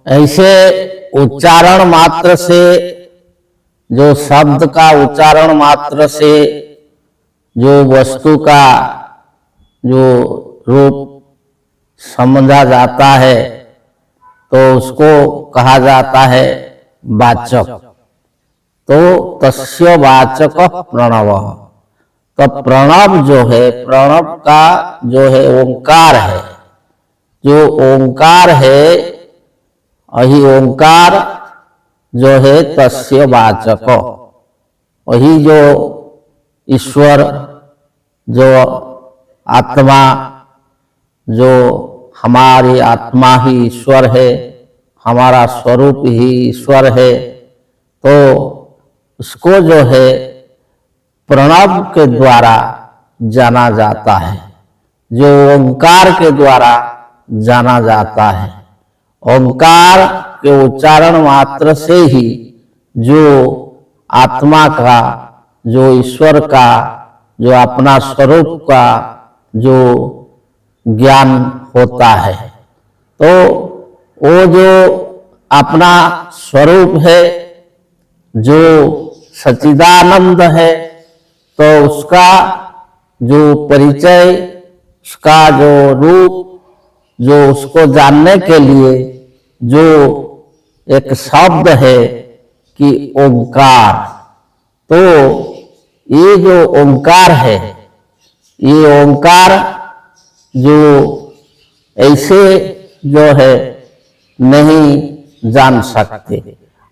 ऐसे उच्चारण मात्र से, जो शब्द का उच्चारण मात्र से जो वस्तु का जो रूप समझा जाता है तो उसको कहा जाता है वाचक। तो तस्य वाचक प्रणव। तो प्रणव जो है, प्रणव का जो है ओंकार है, जो ओंकार है, वही ओंकार जो है तस्य वाचक, वही जो ईश्वर, जो आत्मा, जो हमारी आत्मा ही ईश्वर है, हमारा स्वरूप ही ईश्वर है, तो उसको जो है प्रणव के द्वारा जाना जाता है, जो ओंकार के द्वारा जाना जाता है। ओंकार के उच्चारण मात्र से ही जो आत्मा का, जो ईश्वर का, जो अपना स्वरूप का जो ज्ञान होता है, तो वो जो अपना स्वरूप है, जो सच्चिदानंद है, तो उसका जो परिचय, उसका जो रूप, जो उसको जानने के लिए जो एक शब्द है कि ओंकार, तो ये जो ओंकार है, ये ओंकार जो ऐसे जो है नहीं जान सकते।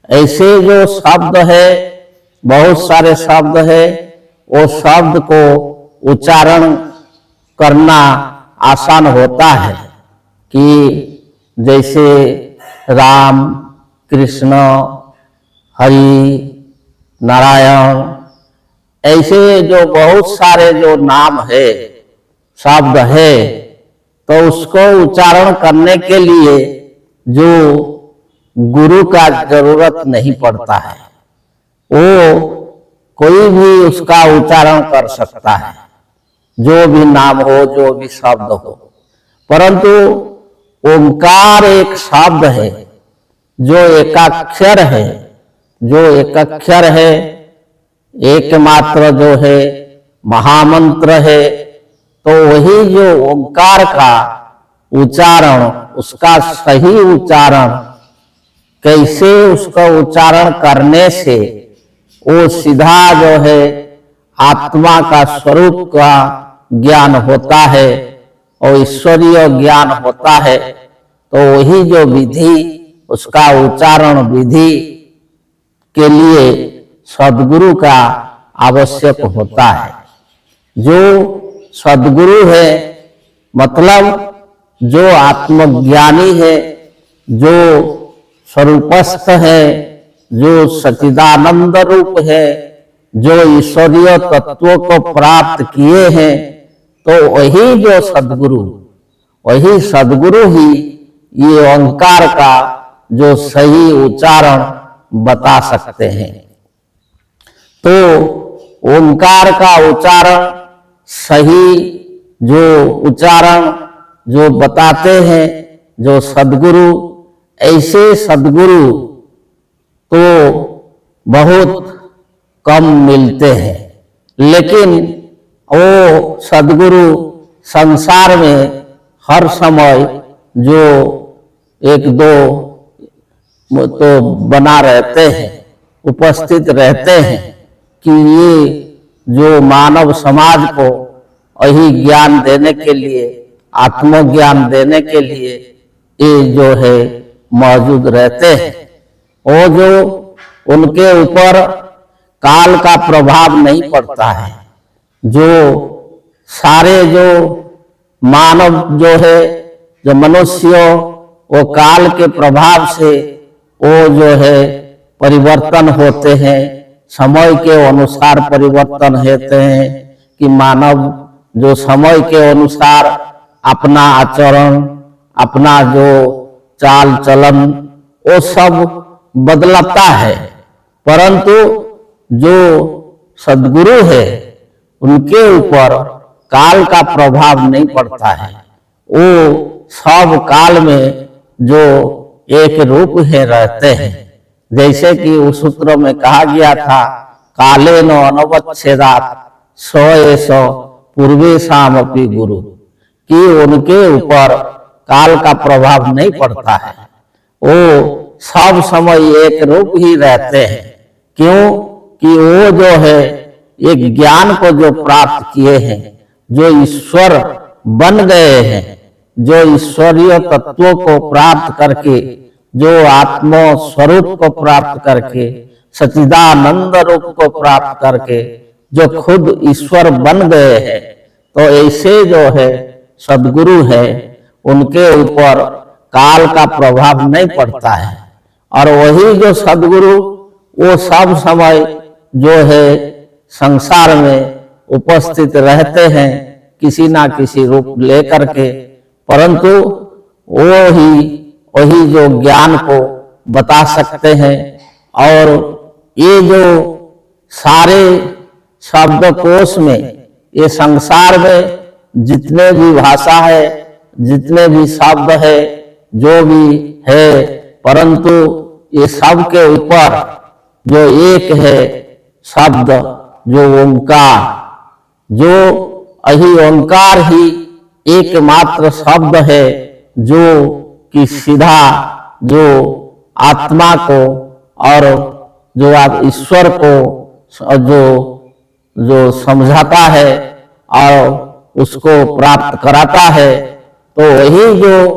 ऐसे जो शब्द है, बहुत सारे शब्द है, वो शब्द को उच्चारण करना आसान होता है कि जैसे राम, कृष्ण, हरि, नारायण, ऐसे जो बहुत सारे जो नाम है, शब्द है, तो उसको उच्चारण करने के लिए जो गुरु का जरूरत नहीं पड़ता है, वो कोई भी उसका उच्चारण कर सकता है, जो भी नाम हो, जो भी शब्द हो। परंतु ओंकार एक शब्द है, जो एकाक्षर है, जो एकाक्षर है, एकमात्र जो है महामंत्र है, तो वही जो ओंकार का उच्चारण, उसका सही उच्चारण, कैसे उसका उच्चारण करने से वो सीधा जो है आत्मा का स्वरूप का ज्ञान होता है और ईश्वरीय ज्ञान होता है, तो वही जो विधि, उसका उच्चारण विधि के लिए सद्गुरु का आवश्यक होता है। जो सद्गुरु है, मतलब जो आत्मज्ञानी है, जो स्वरूपस्थ है, जो सच्चिदानंद रूप है, जो ईश्वरीय तत्वों को प्राप्त किए हैं, तो वही जो सद्गुरु, वही सद्गुरु ही ये ओंकार का जो सही उच्चारण बता सकते हैं। तो ओंकार का उच्चारण सही जो उच्चारण जो बताते हैं जो सद्गुरु, ऐसे सद्गुरु तो बहुत कम मिलते हैं, लेकिन वो सद्गुरु संसार में हर समय जो एक दो तो बना रहते हैं, उपस्थित रहते हैं कि ये जो मानव समाज को यही ज्ञान देने के लिए, आत्मज्ञान देने के लिए ये जो है मौजूद रहते हैं। वो जो उनके ऊपर काल का प्रभाव नहीं पड़ता है। जो सारे जो मानव जो है, जो मनुष्य, वो काल के प्रभाव से वो जो है परिवर्तन होते हैं, समय के अनुसार परिवर्तन होते हैं कि मानव जो समय के अनुसार अपना आचरण, अपना जो चाल चलन वो सब बदलता है। परंतु जो सद्गुरु है उनके ऊपर काल का प्रभाव नहीं पड़ता है। वो सब काल में जो एक रूप है रहते हैं। जैसे कि उस सूत्र में कहा गया था, काले नो अनवच्छेदात सो एसो पूर्वे शाम अपि गुरु, कि उनके ऊपर काल का प्रभाव नहीं पड़ता है। वो सब समय एक रूप ही रहते हैं। क्यों कि वो जो है एक ज्ञान को जो प्राप्त किए हैं, जो ईश्वर बन गए हैं, जो ईश्वरीय तत्वों को प्राप्त करके, जो आत्म स्वरूप को प्राप्त करके, सच्चिदानंद रूप को प्राप्त करके जो खुद ईश्वर बन गए हैं, तो ऐसे जो है सद्गुरु है उनके ऊपर काल का प्रभाव नहीं पड़ता है। और वही जो सद्गुरु वो सब समय जो है संसार में उपस्थित रहते हैं किसी ना किसी रूप लेकर के, परंतु वही जो ज्ञान को बता सकते हैं। और ये जो सारे शब्दकोश में, ये संसार में जितने भी भाषा है, जितने भी शब्द है, जो भी है, परंतु ये सब के ऊपर जो एक है शब्द, जो ओंकार, जो यही ओंकार ही एकमात्र शब्द है जो कि सीधा जो आत्मा को और जो आप ईश्वर को जो समझाता है और उसको प्राप्त कराता है। तो वही जो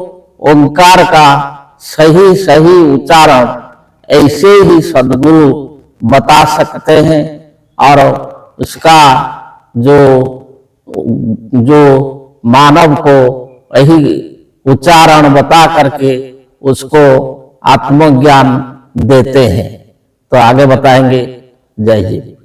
ओंकार का सही सही उच्चारण ऐसे ही सद्गुरु बता सकते हैं। और उसका जो मानव को यही उच्चारण बता करके उसको आत्मज्ञान देते हैं। तो आगे बताएंगे। जय जी।